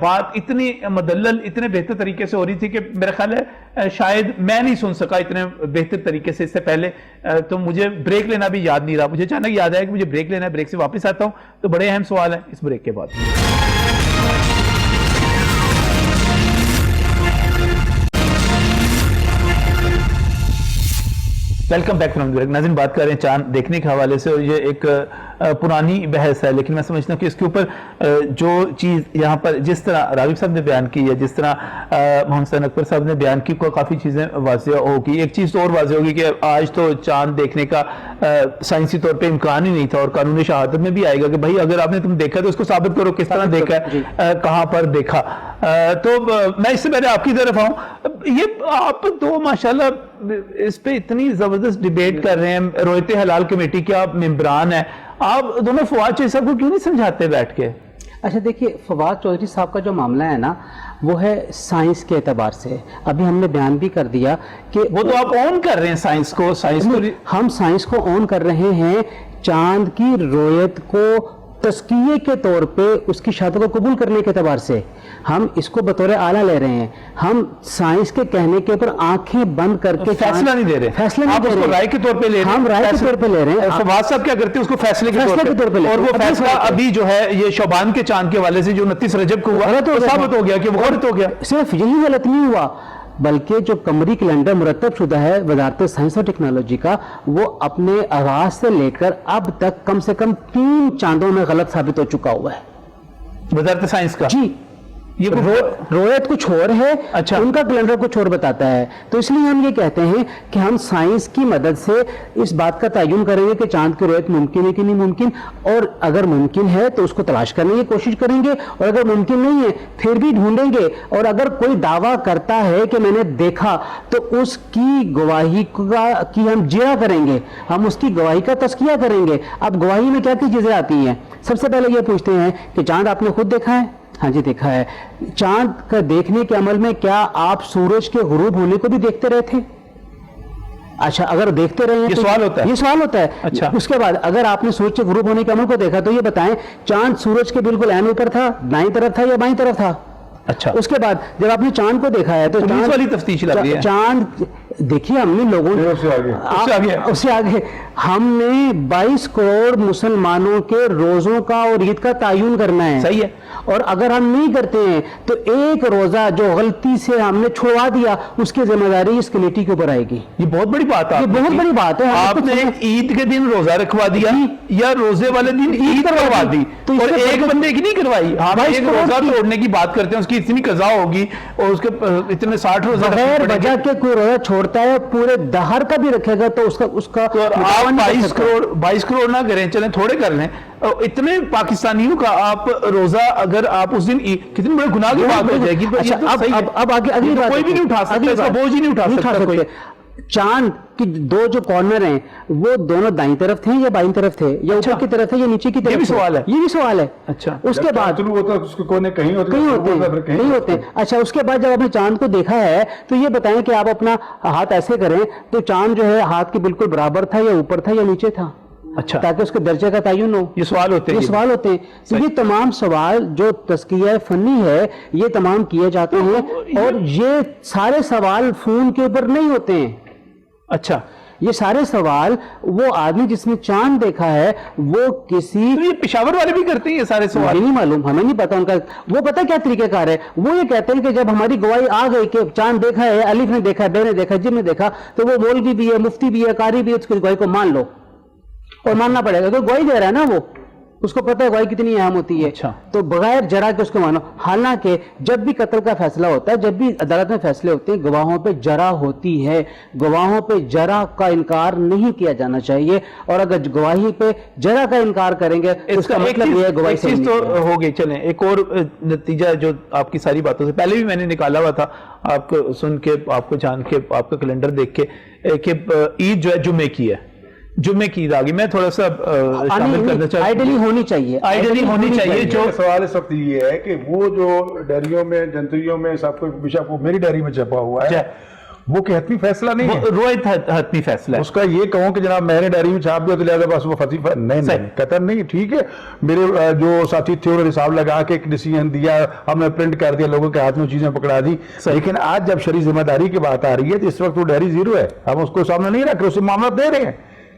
بات اتنی مدلل، اتنے بہتر طریقے سے ہو رہی تھی کہ میرا خیال ہے شاید میں نہیں سن سکا اتنے بہتر طریقے سے اس سے پہلے، تو مجھے بریک لینا بھی یاد نہیں رہا، مجھے اچانک یاد آیا کہ مجھے بریک لینا ہے، بریک سے واپس آتا ہوں تو بڑے اہم سوال ہیں اس بریک کے بعد۔ Welcome back from break. ناظرین بات کر رہے ہیں چاند دیکھنے کے حوالے سے، اور یہ ایک پرانی بحث ہے، لیکن میں سمجھتا ہوں کہ اس کے اوپر جو چیز یہاں پر جس طرح راغب صاحب نے بیان کی ہے، جس طرح محمد حسین اکبر صاحب نے بیان کی، کافی چیزیں واضح ہوگی. ایک چیز تو اور واضح ہوگی کہ آج تو چاند دیکھنے کا سائنسی طور پہ امکان ہی نہیں تھا، اور قانون شہادت میں بھی آئے گا کہ بھائی اگر آپ نے تم دیکھا تو اس کو ثابت کرو کس طرح دیکھا ہے، کہاں پر دیکھا. تو میں اس سے پہلے آپ کی طرف آؤں، یہ آپ دو ماشاءاللہ اس پہ اتنی زبردست ڈیبیٹ کر رہے ہیں، رویت حلال کمیٹی کے آپ ممبران ہیں، آپ دونوں فواد چودھری صاحب کو کیوں نہیں سمجھاتے بیٹھ کے؟ اچھا دیکھیے، فواد چودھری صاحب کا جو معاملہ ہے نا وہ ہے سائنس کے اعتبار سے. ابھی ہم نے بیان بھی کر دیا کہ وہ تو آپ اون کر رہے ہیں سائنس کو، ہم سائنس کو اون کر رہے ہیں. چاند کی رویت کو تزکیے کے طور پہ اس کی شہادت کو قبول کرنے کے اعتبار سے ہم اس کو بطور اعلیٰ لے رہے ہیں. ہم سائنس کے کہنے کے اوپر آنکھیں بند کر کے فیصلہ نہیں دے رہے، فیصلہ نہیں دے رہے، رائے کے طور پہ لے رہے ہیں، ہم رائے کے طور پہ لے رہے ہیں. فواد صاحب کیا کرتے ہیں اس کو فیصلے کے طور پہ، اور وہ فیصلہ ابھی جو ہے یہ شعبان کے چاند کے حوالے سے جو 29 رجب کو ہوا تو ثابت ہو گیا کہ وہ غلط ہو گیا. صرف یہی غلط نہیں ہوا بلکہ جو قمری کیلنڈر مرتب شدہ ہے وزارت سائنس اور ٹیکنالوجی کا، وہ اپنے آغاز سے لے کر اب تک کم سے کم 3 چاندوں میں غلط ثابت ہو چکا ہوا ہے. وزارت سائنس کا جی، یہ رویت کچھ اور ہے، اچھا، ان کا کیلنڈر کچھ اور بتاتا ہے. تو اس لیے ہم یہ کہتے ہیں کہ ہم سائنس کی مدد سے اس بات کا تعین کریں گے کہ چاند کی رویت ممکن ہے کہ نہیں ممکن، اور اگر ممکن ہے تو اس کو تلاش کرنے کی کوشش کریں گے، اور اگر ممکن نہیں ہے پھر بھی ڈھونڈیں گے. اور اگر کوئی دعویٰ کرتا ہے کہ میں نے دیکھا تو اس کی گواہی کی ہم جرا کریں گے، ہم اس کی گواہی کا تزکیہ کریں گے. اب گواہی میں کیا کیا چیزیں آتی ہیں؟ سب سے پہلے یہ پوچھتے ہیں کہ چاند آپ نے خود دیکھا ہے؟ ہاں جی دیکھا ہے. چاند کا دیکھنے کے عمل میں کیا آپ سورج کے غروب ہونے کو بھی دیکھتے رہے تھے؟ اچھا، اگر دیکھتے رہے ہیں یہ تو سوال ہوتا ہے، یہ سوال ہوتا ہے. اچھا، اس کے بعد اگر آپ نے سورج کے غروب ہونے کے عمل کو دیکھا تو یہ بتائیں چاند سورج کے بالکل عین اوپر تھا، دائیں طرف تھا یا بائیں طرف تھا؟ اچھا، اس کے بعد جب آپ نے چاند کو دیکھا ہے تو پولیس والی تفتیش لگ رہی ہے. چاند دیکھیے، ہم نے لوگوں اس سے آگے ہم نے 22 کروڑ مسلمانوں کے روزوں کا اور عید کا تعین کرنا ہے. صحیح ہے. اور اگر ہم نہیں کرتے ہیں تو ایک روزہ جو غلطی سے ہم نے چھوڑوا دیا اس کی ذمہ داری اس کمیٹی کے اوپر آئے گی. یہ بہت بڑی بات ہے، یہ بہت بڑی بات ہے. آپ نے عید کے دن روزہ رکھوا دیا یا روزے والے دن عید کروا دی، اور ایک بندے کی نہیں کروائی. ہاں، ایک روزہ توڑنے کی بات کرتے ہیں، اس کی اتنی قضا ہوگی اور اس کے اتنے 60 روزہ بغیر وجہ کے کوئی روزہ چھوڑتا ہے پورے دہر کا بھی رکھے گا تو اس کا آپ 22 کروڑ نہ کریں، چلیں تھوڑے کر لیں. اتنے پاکستانیوں کا آپ روزہ اگر آپ اس دن کتنے بڑے گناہ کی بات ہو جائے گی. اب آگے اگلی بات، کوئی بھی نہیں اٹھا سکتا، اس کا بوجھ ہی نہیں اٹھا سکتا. چاند کی 2 جو کارنر ہیں وہ دونوں دائیں طرف تھے یا بائیں طرف تھے، یا اوپر کی طرف تھے یا نیچے کی طرف؟ یہ بھی سوال ہے، یہ بھی سوال ہے. اچھا، اس کے بعد کہیں ہوتے ہیں. اچھا، اس کے بعد جب آپ نے چاند کو دیکھا ہے تو یہ بتائیں کہ آپ اپنا ہاتھ ایسے کریں تو چاند جو ہے ہاتھ کے بالکل برابر تھا یا اوپر تھا یا نیچے تھا؟ اچھا، تاکہ اس کے درجے کا تعین ہو. یہ سوال ہوتے ہیں، یہ سوال ہوتے ہیں. تو یہ تمام سوال جو تزکیہ فنی ہے یہ تمام کیے جاتے ہیں، اور یہ سارے سوال فون کے اوپر نہیں ہوتے ہیں. اچھا، یہ سارے سوال وہ آدمی جس نے چاند دیکھا ہے وہ کسی، یہ پشاور والے بھی کرتے ہیں یہ سارے سوال؟ نہیں معلوم، ہمیں نہیں پتا ان کا. وہ پتا کیا طریقہ کار ہے؟ وہ یہ کہتے ہیں کہ جب ہماری گواہی آ گئی کہ چاند دیکھا ہے، الف نے دیکھا ہے، بے نے دیکھا، جن نے دیکھا، تو وہ مولوی بھی ہے، مفتی بھی ہے، قاری بھی ہے، اس کی گواہی کو مان لو. اور ماننا پڑے گا کیونکہ گواہی دے رہا ہے نا، وہ اس کو پتہ ہے گواہی کتنی اہم ہوتی ہے. اچھا، تو بغیر جرا کے اس کو مانو. حالانکہ جب بھی قتل کا فیصلہ ہوتا ہے، جب بھی عدالت میں فیصلے ہوتے ہیں، گواہوں پہ جرا ہوتی ہے. گواہوں پہ جرا کا انکار نہیں کیا جانا چاہیے، اور اگر گواہی پہ جرا کا انکار کریں گے اس کا مطلب یہ ہے گواہی صحیح تو ہو گئی. چلیں ایک اور نتیجہ جو آپ کی ساری باتوں سے پہلے بھی میں نے نکالا ہوا تھا، آپ کو سن کے، آپ کو جان کے، آپ کا کیلنڈر دیکھ کے، کہ عید جو ہے جمعے کی ہے، جمعے کی عید آگئی. میں تھوڑا سا شامل کرنا چاہتا ہوں، آئیڈلی ہونی چاہیے. جو سوال اس وقت یہ ہے کہ وہ جو ڈائریوں میں، جنتریوں میں سب کو میری ڈائری میں چھپا ہوا ہے وہ کہ حتمی فیصلہ نہیں ہے، رویت حتمی فیصلہ ہے. اس کا یہ کہوں کہ جناب میں نے ڈائری میں چھاپ دیا تو لہذا بس وہ فتح نہیں، قطر نہیں. ٹھیک ہے، میرے جو ساتھی تھے انہوں نے حساب لگا کے ایک ڈیسیژن دیا، ہم نے پرنٹ کر دیا، لوگوں کے ہاتھ میں چیزیں پکڑا دی. لیکن آج جب شرعی ذمہ داری کی بات آ رہی ہے تو اس وقت وہ ڈائری زیرو ہے. ہم اس کو سامنے نہیں رکھ رہے، اسے معاملات دے رہے ہیں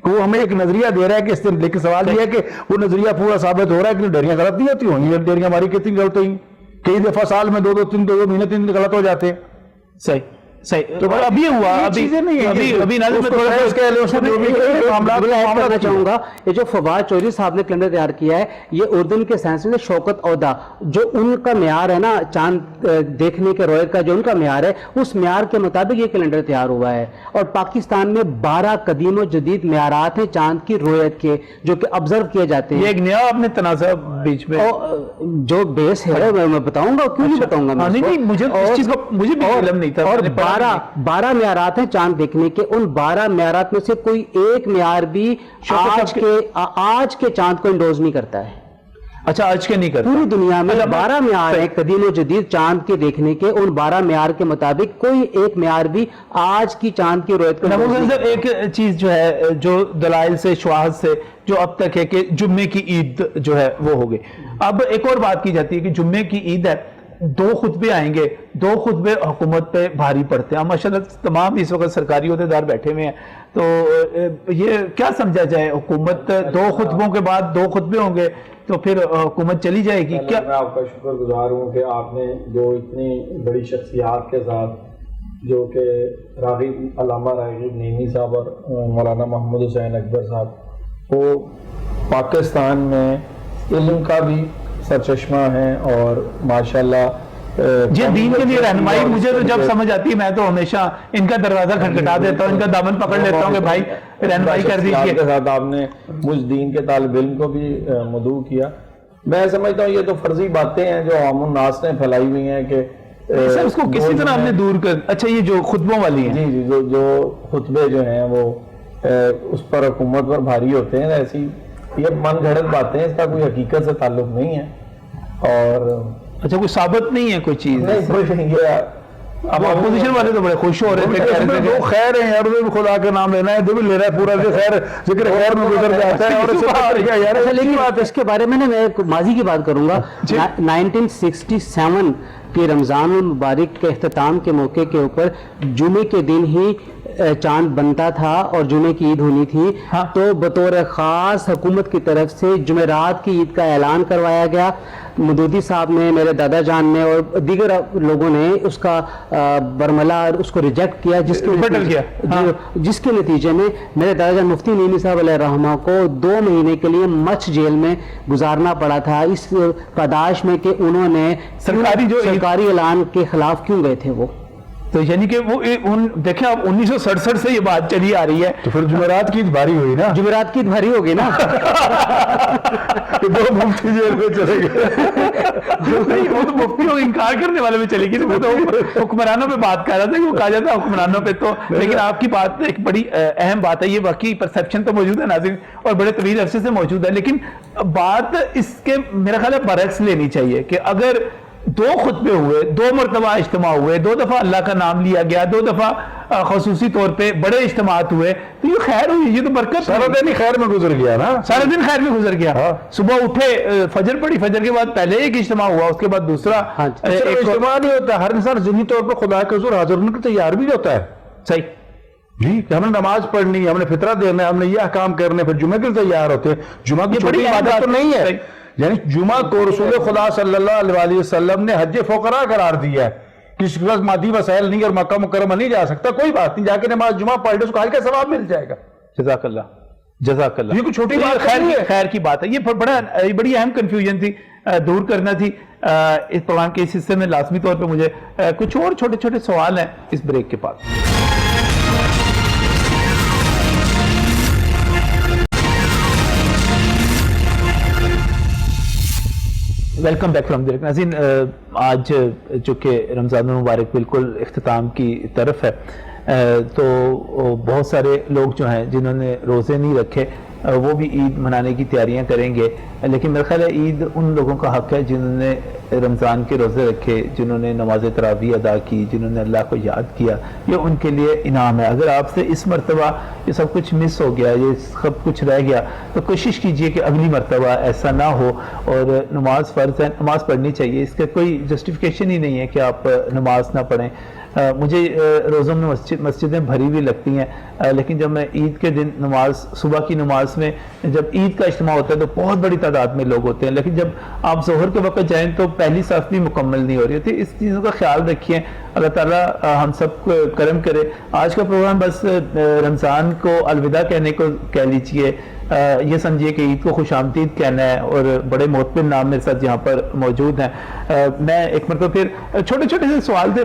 کہ وہ ہمیں ایک نظریہ دے رہا ہے کہ اس دن. لیکن سوال یہ ہے کہ وہ نظریہ پورا ثابت ہو رہا ہے کہ ڈیریاں غلط نہیں ہوتی ہوں گی. ڈیریاں ہماری کتنی غلط ہوئی، کئی دفعہ سال میں 2-2 3 مہینے 3 دن غلط ہو جاتے ہیں. صحیح صحیح تو ابھی ہوا ابھی ناظر میں تھوڑا کرنا چاہوں گا یہ جو فواد چودھری صاحب نے کیلنڈر تیار کیا ہے یہ اردن کے سائنس میں شوکت عہدہ جو ان کا معیار ہے نا چاند دیکھنے کے رویت کا جو ان کا معیار ہے اس معیار کے مطابق یہ کیلنڈر تیار ہوا ہے اور پاکستان میں 12 قدیم و جدید معیارات ہیں چاند کی رویت کے جو کہ آبزرو کیے جاتے ہیں. یہ ایک نیا آپ نے تنازع بیچ میں جو بیس ہے میں بتاؤں گا کیوں نہیں بتاؤں گا مجھے بھی علم نہیں تھا اور 12 معیارات ہیں چاند دیکھنے کے ان 12 معیارات میں سے کوئی ایک معیار بھی آج کے چاند کو انڈوز نہیں کرتا ہے. اچھا آج کے نہیں کرتا. پوری دنیا میں 12 معیار ہیں قدیم و جدید چاند کے دیکھنے کے ان 12 معیار کے مطابق کوئی ایک معیار بھی آج کی چاند کی رویت کو ایک چیز جو ہے جو دلائل سے شواہد سے جو اب تک ہے کہ جمعے کی عید جو ہے وہ ہو گئی. اب ایک اور بات کی جاتی ہے کہ جمعے کی عید ہے 2 خطبے آئیں گے 2 خطبے حکومت پہ بھاری پڑتے ہیں. ماشاءاللہ تمام اس وقت سرکاری عہدیدار بیٹھے ہوئے ہیں تو یہ کیا سمجھا جائے حکومت 2 خطبوں کے بعد 2 خطبے ہوں گے تو پھر حکومت چلی جائے گی کیا؟ میں آپ کا شکر گزار ہوں کہ آپ نے جو اتنی بڑی شخصیات کے ساتھ جو کہ راغب علامہ راغب نعیمی صاحب اور مولانا محمد حسین اکبر صاحب وہ پاکستان میں علم کا بھی سرچشمہ ہیں اور ماشاءاللہ دین کے لیے رہنمائی مجھے تو جب سمجھ آتی ہے میں تو ہمیشہ ان کا دروازہ کھٹکھٹا دیتا ہوں ان کا دامن پکڑ لیتا ہوں کہ بھائی رہنمائی کر دیجیے. کے ساتھ آپ نے مجھ دین کے طالب علم کو بھی مدعو کیا. میں سمجھتا ہوں یہ تو فرضی باتیں ہیں جو عام الناس نے پھیلائی ہوئی ہیں کہ اس کو کسی طرح ہم نے دور کر. اچھا یہ جو خطبوں والی ہیں جی جو خطبے جو ہیں وہ اس پر حکومت پر بھاری ہوتے ہیں ایسی یہ من گھڑت باتیں اس کا کوئی حقیقت سے تعلق نہیں ہے. اور اچھا کوئی ثابت نہیں ہے کوئی چیز نہیں. اب اپوزیشن والے تو بڑے خوش ہو رہے تھے جو خیر ہیں یار وہ بھی خدا کا نام لینا ہے جو بھی لے رہا ہے پورا خیر ذکر خیر میں گزر جاتا ہے. لیکن اس کے بارے میں میں ماضی کی بات کروں گا. 1967 کے رمضان المبارک کے اختتام کے موقع کے اوپر جمعے کے دن ہی چاند بنتا تھا اور جمعے کی عید ہونی تھی تو بطور خاص حکومت کی طرف سے جمعرات کی عید کا اعلان کروایا گیا. مودودی صاحب نے میرے دادا جان نے اور دیگر لوگوں نے اس کا برملا اس کو ریجیکٹ کیا جس کے نتیجے میں میرے دادا جان مفتی نعیمی صاحب علیہ الرحمہ کو 2 مہینے کے لیے مچھ جیل میں گزارنا پڑا تھا اس پاداش میں کہ انہوں نے سرکاری اعلان کے خلاف کیوں گئے تھے. وہ تو یعنی کہ وہ دیکھیں اب 1967 سے یہ بات چلی آ رہی ہے تو پھر جمعرات کی بھاری ہوئی نا. جمعرات کی بھاری ہوگی نا 2 مفتی جیل میں چلے گئے. وہ تو مفتی کو انکار کرنے والے میں چلے گی. وہ تو حکمرانوں پہ بات کر رہا تھا کہ وہ کہا جاتا ہے حکمرانوں پہ تو. لیکن آپ کی بات ایک بڑی اہم بات ہے. یہ واقعی پرسپشن تو موجود ہے ناظرین اور بڑے طویل عرصے سے موجود ہے لیکن بات اس کے میرا خیال ہے برعکس لینی چاہیے کہ اگر 2 خطبے ہوئے 2 مرتبہ اجتماع ہوئے 2 دفعہ اللہ کا نام لیا گیا 2 دفعہ خصوصی طور پہ بڑے اجتماعات ہوئے تو یہ خیر ہوئی. یہ تو برکت سارا دن ہی خیر میں گزر گیا نا. سارا دن خیر میں گزر گیا. صبح اٹھے فجر پڑھی فجر کے بعد پہلے ایک اجتماع ہوا اس کے بعد دوسرا. اجتماع نہیں ہوتا ہر انسان ذہنی طور پر خدا کے حضور حاضر ہونے کے تیار بھی ہوتا ہے. صحیح جی ہم نے نماز پڑھنی ہے ہم نے فطرہ دینا ہے ہم نے یہ احکام کرنے پھر جمعے کے لیے تیار ہوتے ہیں. جمعہ کی بڑی عبادت تو نہیں ہے. یعنی جمعہ کو رسول خدا صلی اللہ علیہ وسلم نے حج فقراء قرار دیا ہے. کسی کے پاس مادی وسائل نہیں اور مکہ مکرمہ نہیں جا سکتا کوئی بات نہیں جا کے نماز جمعہ پڑھ لے اس کو حج کا ثواب مل جائے گا. جزاک اللہ. یہ کوئی چھوٹی بات خیر کی بات ہے. یہ بڑی اہم کنفیوژن تھی دور کرنا تھی. اس پروگرام کے اس حصے میں لازمی طور پہ مجھے کچھ اور چھوٹے چھوٹے سوال ہیں اس بریک کے بعد. Welcome back from break. ناظرین آج جو کہ رمضان المبارک بالکل اختتام کی طرف ہے تو بہت سارے لوگ جو ہیں جنہوں نے روزے نہیں رکھے وہ بھی عید منانے کی تیاریاں کریں گے لیکن میرا خیال ہے عید ان لوگوں کا حق ہے جنہوں نے رمضان کے روزے رکھے جنہوں نے نماز تراویح ادا کی جنہوں نے اللہ کو یاد کیا یہ ان کے لیے انعام ہے. اگر آپ سے اس مرتبہ یہ سب کچھ مس ہو گیا یہ سب کچھ رہ گیا تو کوشش کیجئے کہ اگلی مرتبہ ایسا نہ ہو اور نماز فرض ہے نماز پڑھنی چاہیے. اس کا کوئی جسٹیفیکیشن ہی نہیں ہے کہ آپ نماز نہ پڑھیں. مجھے روزوں میں مسجدیں بھری ہوئی لگتی ہیں، لیکن جب میں عید کے دن نماز، صبح کی نماز میں جب عید کا اجتماع ہوتا ہے تو بہت بڑی تعداد میں لوگ ہوتے ہیں، لیکن جب آپ ظہر کے وقت جائیں تو پہلی صف بھی مکمل نہیں ہو رہی ہوتی. اس چیزوں کا خیال رکھیے. اللہ تعالیٰ ہم سب کو کرم کرے. آج کا پروگرام بس رمضان کو الوداع کہنے کو کہہ لیجیے، یہ سمجھیے کہ عید کو خوش آمدید کہنا ہے، اور بڑے معتبر نام میرے ساتھ یہاں پر موجود ہیں. میں ایک مرتبہ پھر چھوٹے چھوٹے سے سوال تھے.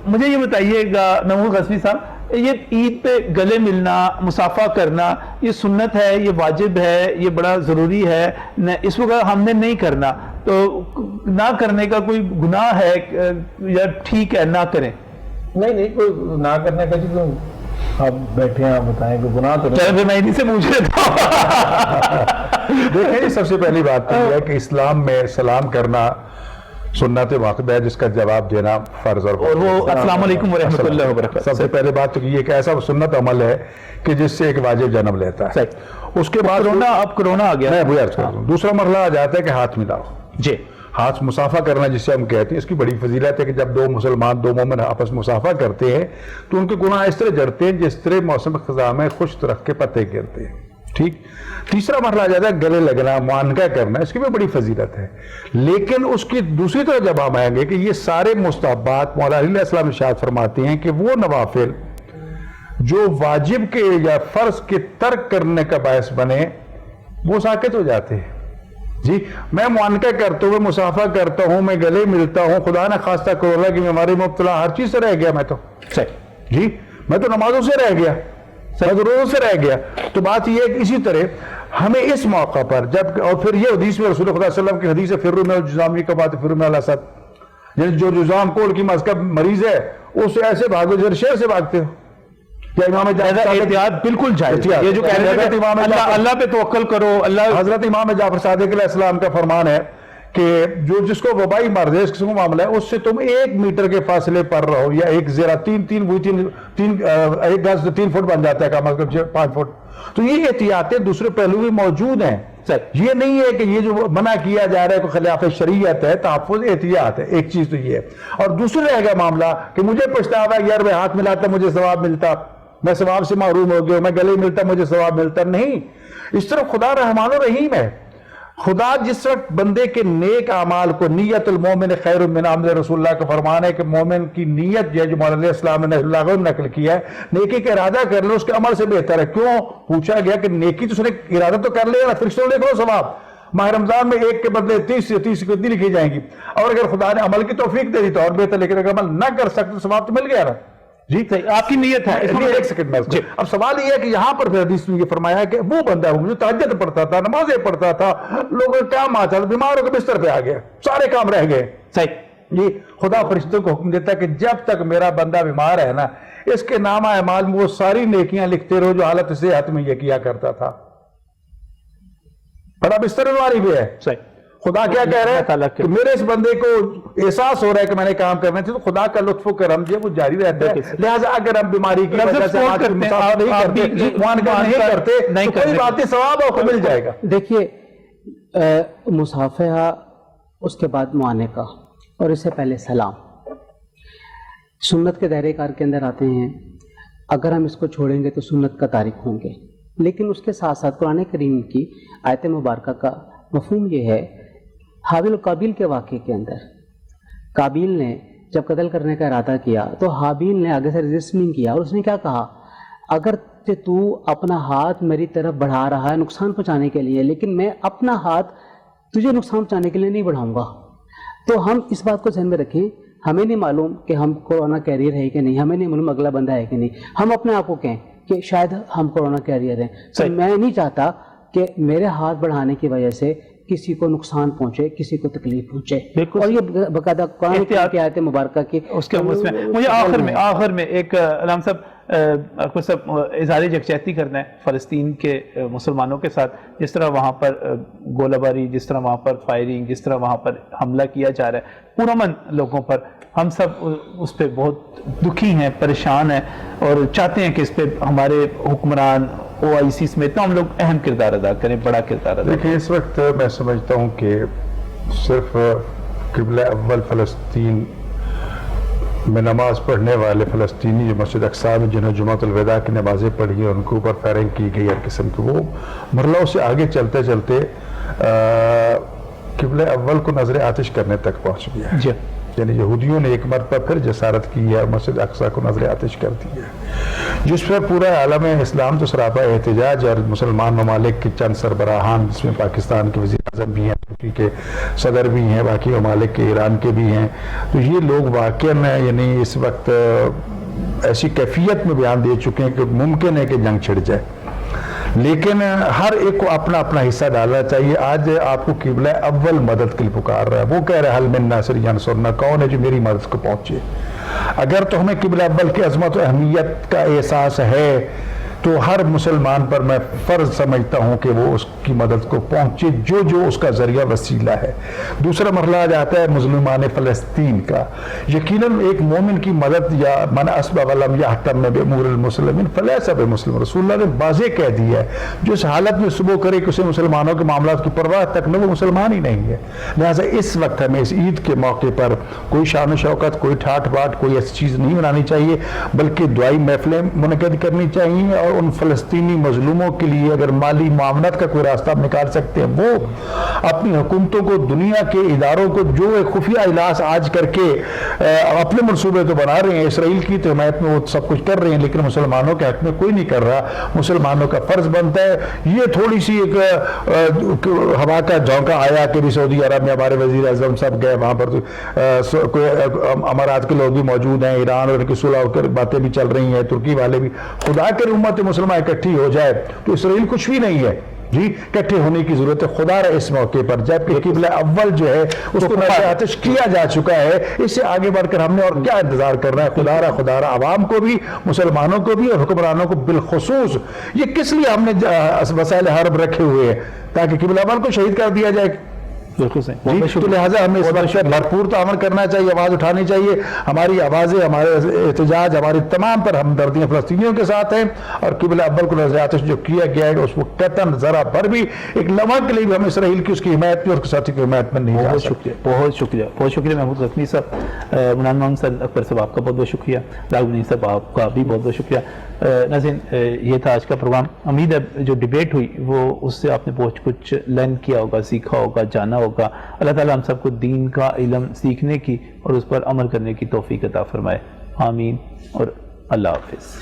مجھے یہ بتائیے گا محمود غزنوی صاحب، یہ عید پہ گلے ملنا، مصافحہ کرنا، یہ سنت ہے، یہ واجب ہے، یہ بڑا ضروری ہے، اس وقت ہم نے نہیں کرنا تو نہ کرنے کا کوئی گناہ ہے یا ٹھیک ہے نہ کریں؟ نہیں کوئی نہ کرنے کا چیز. آپ بیٹھے ہیں، آپ بتائیں کہ گناہ تو چلو پھر میں انہیں سے پوچھ لیتا ہوں. دیکھیں سب سے پہلی بات تو یہ ہے کہ اسلام میں سلام کرنا سنت واقعہ ہے جس کا جواب دینا فرض، اور وہ السلام علیکم ورحمۃ اللہ وبرکاتہ. سب سے پہلے بات تو یہ ایک ایسا سنت عمل ہے کہ جس سے ایک واجب جنم لیتا ہے. اس کے بعد کرونا آ گیا. میں وہی عرض کر دوں، دوسرا مرحلہ آ جاتا ہے کہ ہاتھ ملاؤ. جی، ہاتھ مصافحہ کرنا جسے ہم کہتے ہیں، اس کی بڑی فضیلت ہے کہ جب دو مسلمان، دو مومن آپس مصافحہ کرتے ہیں تو ان کے گناہ اس طرح جڑتے ہیں جس طرح موسم خزاں میں خشک درخت کے پتے گرتے ہیں. ٹھیک. تیسرا مرحلہ آ جاتا ہے گلے لگنا، معانقہ کرنا، اس کی بھی بڑی فضیلت ہے. لیکن اس کی دوسری طرف جب ہم آئیں گے کہ یہ سارے مستحبات مولا علیہ السلام ارشاد فرماتے ہیں کہ وہ نوافل جو واجب کے یا فرض کے ترک کرنے کا باعث بنے وہ ساقط ہو جاتے ہیں. جی، میں معانقہ کرتا ہوں، مصافحہ کرتا ہوں، میں گلے ملتا ہوں، خدا نہ خواستہ کرونا کی بیماری میں مبتلا، ہر چیز سے رہ گیا میں تو. جی، میں تو نمازوں سے رہ گیا، میں تو روزوں سے رہ گیا. تو بات یہ ہے کہ اسی طرح ہمیں اس موقع پر جب، اور پھر یہ حدیث میں رسول خدا صلی اللہ علیہ وسلم کی حدیث ہے، فروا من الجذام کا بات فروا من الاسد، یعنی جو جذام کول کی مرض کا مریض ہے اس سے ایسے بھاگو جیسے شیر سے بھاگتے ہو. احتیاط بالکل جائز. یہ جو کہہ رہے ہیں اللہ پہ توکل کرو. اللہ حضرت امام جعفر صادق علیہ السلام کا فرمان ہے کہ جس کو وبائی مرض ہے، اس قسم کا معاملہ ہے، اس سے تم 1 میٹر کے فاصلے پر رہو، یا ایک زیرہ 1 گز 3 فٹ بن جاتا ہے، کم از کم 5 فٹ. تو یہ احتیاطیں دوسرے پہلو بھی موجود ہیں. یہ نہیں ہے کہ یہ جو منع کیا جا رہا ہے کوئی خلاف شریعت ہے، تحفظ احتیاط ہے. ایک چیز تو یہ ہے. اور دوسرے رہ گا معاملہ کہ مجھے پچھتاوا ہے، یار میں ہاتھ ملاتا مجھے ثواب ملتا، میں ثواب سے محروم ہو گیا، میں گلے ملتا مجھے ثواب ملتا. نہیں، اس طرح خدا رحمان و رحیم ہے. خدا جس وقت بندے کے نیک اعمال کو، نیت المومن خیر من عمل، رسول اللہ کا فرمان ہے کہ مومن کی نیت جو ہے، جو مولانا علیہ السلام نے نقل کیا ہے، نیکی کا ارادہ کر لو اس کے عمل سے بہتر ہے. کیوں پوچھا گیا کہ نیکی تو اس نے ارادہ تو کر لیا نا، فرشتوں نے لکھو ثواب. ماہ رمضان میں 1 کے بدلے 30 کتنی لکھی جائیں گی، اور اگر خدا نے عمل کی توفیق دے دی تو اور بہتر، لیکن اگر عمل نہ کر سکتے تو ثواب تو مل گیا نا. جی آپ کی نیت ہے. ایک سیکنڈ میں اب سوال یہ ہے کہ یہاں پر حدیث میں یہ فرمایا کہ وہ بندہ جو تہجد پڑھتا تھا، نمازیں پڑھتا تھا، لوگوں کا کام آتا تھا، بیماروں کے بستر پہ آ گیا، سارے کام رہ گئے. صحیح. یہ خدا فرشتوں کو حکم دیتا ہے کہ جب تک میرا بندہ بیمار ہے نا، اس کے نامہ اعمال میں وہ ساری نیکیاں لکھتے رہو جو حالت صحت میں یہ کیا کرتا تھا. بڑا بستر بیماری بھی ہے. صحیح. خدا کیا کہہ رہے ہیں کہ میرے اس بندے کو احساس ہو رہا ہے کہ میں نے کام کرنا چاہیے، تو خدا کا لطف و کرم جو وہ جاری رہتا ہے. لہٰذا اگر ہم بیماری کی وجہ سے نہیں کرتے تو کوئی بات نہیں، ثواب آپ کو مل جائے گا. دیکھیے، مصافحہ، اس کے بعد معانقہ، اور اس سے پہلے سلام سنت کے دائرۂ کار کے اندر آتے ہیں. اگر ہم اس کو چھوڑیں گے تو سنت کا تارک ہوں گے. لیکن اس کے ساتھ ساتھ قرآن کریم کی آیت مبارکہ کا مفہوم یہ ہے، حابیل و قابیل کے واقعے کے اندر قابیل نے جب قتل کرنے کا ارادہ کیا تو حابیل نے آگے سے رجسٹ نہیں کیا، اور اس نے کیا کہا، اگر تو اپنا ہاتھ میری طرف بڑھا رہا ہے نقصان پہنچانے کے لیے، لیکن میں اپنا ہاتھ تجھے نقصان پہنچانے کے لیے نہیں بڑھاؤں گا. تو ہم اس بات کو ذہن میں رکھیں. ہمیں نہیں معلوم کہ ہم کورونا کیریئر ہے کہ نہیں، ہمیں نہیں معلوم اگلا بندہ ہے کہ نہیں. ہم اپنے آپ کو کہیں کہ شاید ہم کورونا کیریئر ہیں. تو میں نہیں چاہتا کہ میرے ہاتھ بڑھانے کی وجہ سے کسی کو نقصان پہنچے، کسی کو تکلیف پہنچے. اور یہ باقاعدہ قرآن کی آیت مبارکہ کی اس کے مجھے آخر میں ایک علامہ صاحب کچھ سب اظہار یکجہتی کرنا ہے فلسطین کے مسلمانوں کے ساتھ. جس طرح وہاں پر گولہ باری، جس طرح وہاں پر فائرنگ، جس طرح وہاں پر حملہ کیا جا رہا ہے پرامن لوگوں پر، ہم سب اس پہ بہت دکھی ہیں، پریشان ہیں، اور چاہتے ہیں کہ اس پہ ہمارے حکمران OIC سمیت تمام لوگ اہم کردار ادا کریں، بڑا کردار ادا کریں. دیکھیں، اس وقت میں سمجھتا ہوں کہ صرف قبلہ اول فلسطین میں نماز پڑھنے والے فلسطینی جو مسجد اقصی میں جنہوں جمعۃ الوداع کی نمازیں پڑھی ہیں ان کے اوپر فائرنگ کی گئی ہر قسم کی، وہ مرلوں سے آگے چلتے چلتے قبلہ اول کو نظر آتش کرنے تک پہنچ گیا ہے۔ جی یعنی یہودیوں نے ایک مرتبہ پھر جسارت کی ہے، مسجد اقصی کو نظر آتش کر دی ہے، جس پر پورا عالم اسلام تو سراپا احتجاج، اور مسلمان ممالک کے چند سربراہان جس میں پاکستان کے وزیر اعظم بھی ہیں، ترکی کے صدر بھی ہیں، باقی ممالک کے ایران کے بھی ہیں، تو یہ لوگ واقعاً یعنی اس وقت ایسی کیفیت میں بیان دے چکے ہیں کہ ممکن ہے کہ جنگ چھڑ جائے، لیکن ہر ایک کو اپنا اپنا حصہ ڈالنا چاہیے۔ آج آپ کو قبلہ اول مدد کے لیے پکار رہا ہے، وہ کہہ رہا ہے حل من ناصر ینصرنا، کون ہے جو میری مدد کو پہنچے؟ اگر تو ہمیں قبلہ اول کی عظمت و اہمیت کا احساس ہے تو ہر مسلمان پر میں فرض سمجھتا ہوں کہ وہ اس کی مدد کو پہنچے جو اس کا ذریعہ وسیلہ ہے۔ دوسرا مرحلہ آ جاتا ہے مظلومان فلسطین کا۔ یقیناً ایک مومن کی مدد یا من اسبغ ولم یہتم بامور المسلمین فلیس بمسلم، رسول اللہ نے واضح کہہ دیا ہے جو اس حالت میں صبح کرے کہ اسے مسلمانوں کے معاملات کی پرواہ تک نہ، وہ مسلمان ہی نہیں ہے۔ لہٰذا اس وقت ہمیں اس عید کے موقع پر کوئی شان و شوکت، کوئی ٹھاٹ باٹ، کوئی ایسی چیز نہیں منانی چاہیے، بلکہ دعائی محفلیں منعقد کرنی چاہیے، اور ان فلسطینی مظلوموں کے لیے اگر مالی معاونت کا کوئی راستہ آپ نکال سکتے ہیں، وہ اپنی حکومتوں کو، دنیا کے اداروں کو جو ایک خفیہ اجلاس آج کر کے اپنے منصوبے تو بنا رہے ہیں، اسرائیل کی تو حمایت میں وہ سب کچھ کر رہے ہیں، لیکن مسلمانوں کے حق میں کوئی نہیں کر رہا۔ مسلمانوں کا فرض بنتا ہے، یہ تھوڑی سی ایک ہوا کا جھونکا آیا کہ بھی سعودی عرب میں ہمارے وزیر اعظم سب گئے، وہاں پر کوئی امارات کے لوگ بھی موجود ہیں، ایران اور ان کی صلح کر باتیں بھی چل رہی ہیں، ترکی والے بھی۔ خدا کے امت مسلمان اکٹھی ہو جائے تو اسرائیل کچھ بھی نہیں ہے جی، اکٹھے ہونے کی ضرورت ہے خدا رہا اس موقع پر، جبکہ قبلہ اول جو ہے اس کو نظر آتش کیا جا چکا ہے۔ اس سے آگے بڑھ کر ہم نے اور کیا انتظار کرنا ہے؟ خدا رہا عوام کو بھی، مسلمانوں کو بھی، اور حکمرانوں کو بالخصوص۔ یہ کس لیے ہم نے وسائل حرب رکھے ہوئے ہیں؟ تاکہ قبلہ اول کو شہید کر دیا جائے۔ بالکل صحیح، تو لہٰذا ہمیں اس وقت بھرپور تعاون کرنا چاہیے، آواز اٹھانی چاہیے، ہماری آوازیں، ہمارے احتجاج، ہماری تمام پر ہمدردیاں فلسطینیوں کے ساتھ ہیں، اور قبلہ اول کو نظر آتش جو کیا گیا ہے اس کو قطعاً ذرا پر بھی ایک لمحہ کے لیے بھی ہم اسرائیل کی اس کی حمایت میں اور اس کے ساتھی کی حمایت میں نہیں جا سکتے۔ بہت شکریہ محمود غزنوی صاحب، منان محمد صلی اکبر صاحب آپ کا بہت بہت شکریہ، راغب نعیم صاحب آپ کا بھی بہت بہت شکریہ۔ ناظرین، یہ تھا آج کا پروگرام۔ امید ہے جو ڈیبیٹ ہوئی وہ اس سے آپ نے بہت کچھ لرن کیا ہوگا، سیکھا ہوگا، جانا ہوگا۔ اللہ تعالیٰ ہم سب کو دین کا علم سیکھنے کی اور اس پر عمل کرنے کی توفیق عطا فرمائے، آمین، اور اللہ حافظ۔